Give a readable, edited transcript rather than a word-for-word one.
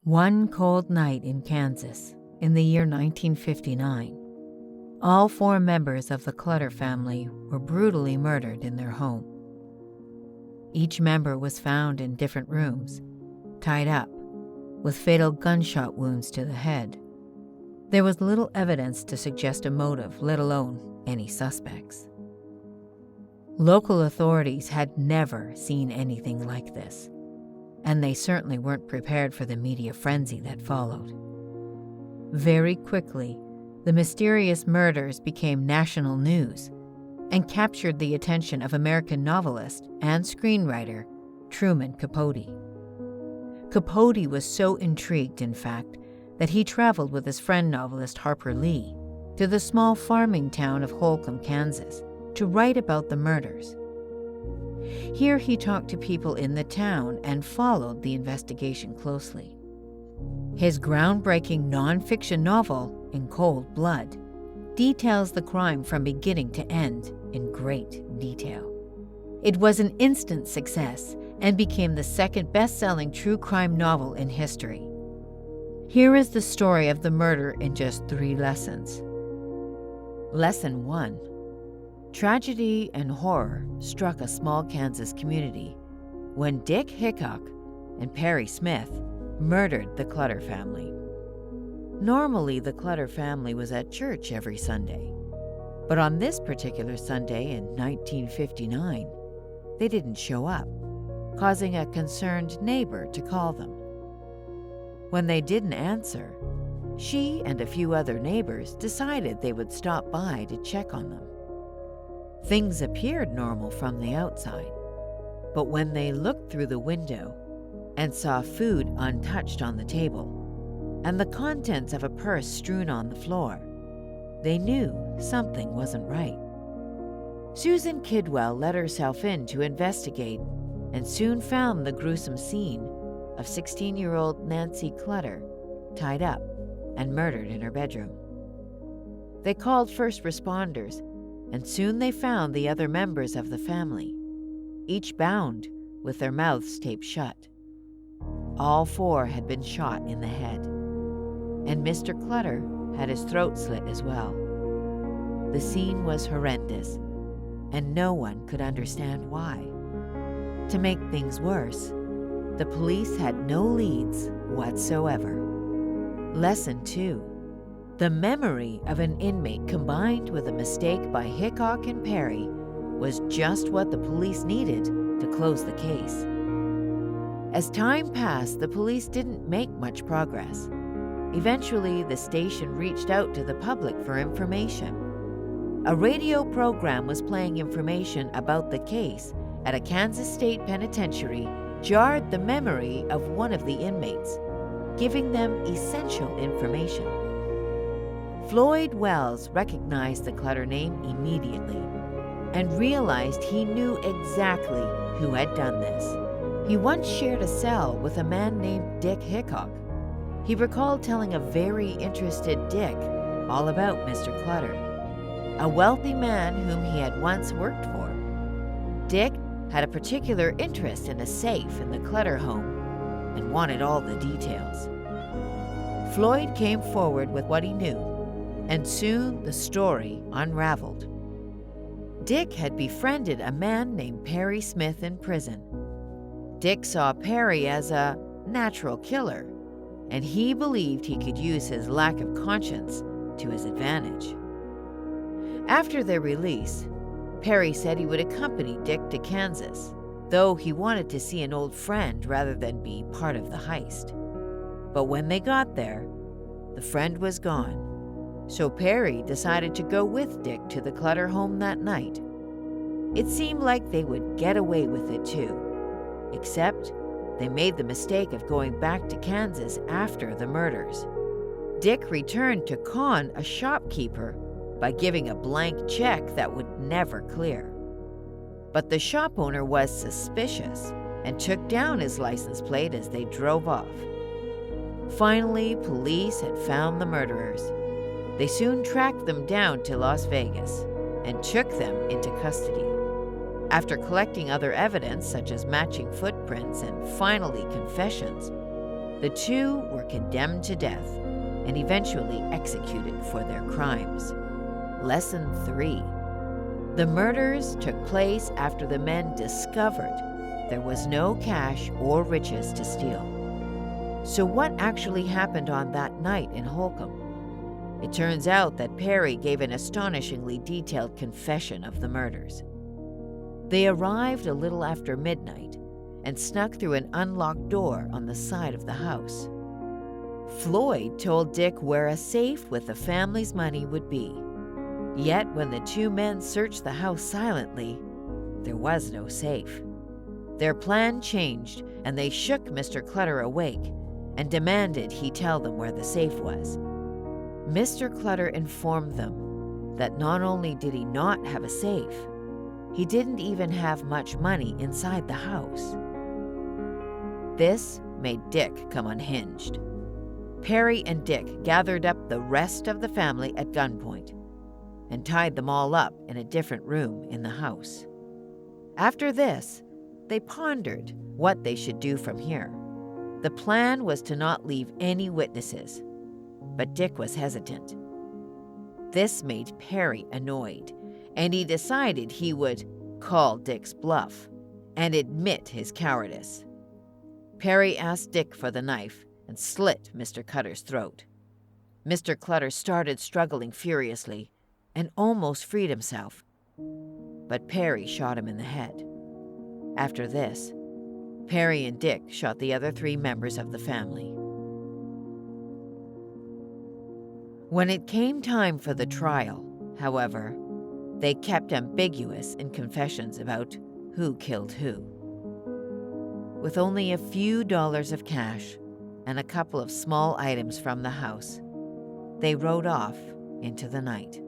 One cold night in Kansas, in the year 1959, all 4 members of the Clutter family were brutally murdered in their home. Each member was found in different rooms, tied up, with fatal gunshot wounds to the head. There was little evidence to suggest a motive, let alone any suspects. Local authorities had never seen anything like this, and they certainly weren't prepared for the media frenzy that followed. Very quickly, the mysterious murders became national news and captured the attention of American novelist and screenwriter Truman Capote. Capote was so intrigued, in fact, that he traveled with his friend novelist Harper Lee to the small farming town of Holcomb, Kansas, to write about the murders. Here he talked to people in the town and followed the investigation closely. His groundbreaking nonfiction novel, In Cold Blood, details the crime from beginning to end in great detail. It was an instant success and became the second best-selling true crime novel in history. Here is the story of the murder in just 3 lessons. Lesson 1. Tragedy and horror struck a small Kansas community when Dick Hickok and Perry Smith murdered the Clutter family. Normally, the Clutter family was at church every Sunday, but on this particular Sunday in 1959, they didn't show up, causing a concerned neighbor to call them. When they didn't answer, she and a few other neighbors decided they would stop by to check on them. Things appeared normal from the outside, but when they looked through the window and saw food untouched on the table and the contents of a purse strewn on the floor, they knew something wasn't right. Susan Kidwell let herself in to investigate and soon found the gruesome scene of 16-year-old Nancy Clutter tied up and murdered in her bedroom. They called first responders, and soon they found the other members of the family, each bound with their mouths taped shut. All 4 had been shot in the head, and Mr. Clutter had his throat slit as well. The scene was horrendous, and no one could understand why. To make things worse, the police had no leads whatsoever. Lesson 2. The memory of an inmate combined with a mistake by Hickok and Perry was just what the police needed to close the case. As time passed, the police didn't make much progress. Eventually, the station reached out to the public for information. A radio program was playing information about the case at a Kansas State penitentiary jarred the memory of one of the inmates, giving them essential information. Floyd Wells recognized the Clutter name immediately and realized he knew exactly who had done this. He once shared a cell with a man named Dick Hickok. He recalled telling a very interested Dick all about Mr. Clutter, a wealthy man whom he had once worked for. Dick had a particular interest in a safe in the Clutter home and wanted all the details. Floyd came forward with what he knew, and soon the story unraveled. Dick had befriended a man named Perry Smith in prison. Dick saw Perry as a natural killer, and he believed he could use his lack of conscience to his advantage. After their release, Perry said he would accompany Dick to Kansas, though he wanted to see an old friend rather than be part of the heist. But when they got there, the friend was gone. So Perry decided to go with Dick to the Clutter home that night. It seemed like they would get away with it too, except they made the mistake of going back to Kansas after the murders. Dick returned to con a shopkeeper by giving a blank check that would never clear. But the shop owner was suspicious and took down his license plate as they drove off. Finally, police had found the murderers. They soon tracked them down to Las Vegas and took them into custody. After collecting other evidence, such as matching footprints and finally confessions, The two were condemned to death and eventually executed for their crimes. Lesson 3. The murders took place after the men discovered there was no cash or riches to steal. So what actually happened on that night in Holcomb? It turns out that Perry gave an astonishingly detailed confession of the murders. They arrived a little after midnight and snuck through an unlocked door on the side of the house. Floyd told Dick where a safe with the family's money would be. Yet when the two men searched the house silently, there was no safe. Their plan changed, and they shook Mr. Clutter awake and demanded he tell them where the safe was. Mr. Clutter informed them that not only did he not have a safe, he didn't even have much money inside the house. This made Dick come unhinged. Perry and Dick gathered up the rest of the family at gunpoint and tied them all up in a different room in the house. After this, they pondered what they should do from here. The plan was to not leave any witnesses, but Dick was hesitant. This made Perry annoyed, and he decided he would call Dick's bluff and admit his cowardice. Perry asked Dick for the knife and slit Mr. Clutter's throat. Mr. Clutter started struggling furiously and almost freed himself, but Perry shot him in the head. After this, Perry and Dick shot the other 3 members of the family. When it came time for the trial, however, they kept ambiguous in confessions about who killed who. With only a few dollars of cash and a couple of small items from the house, they rode off into the night.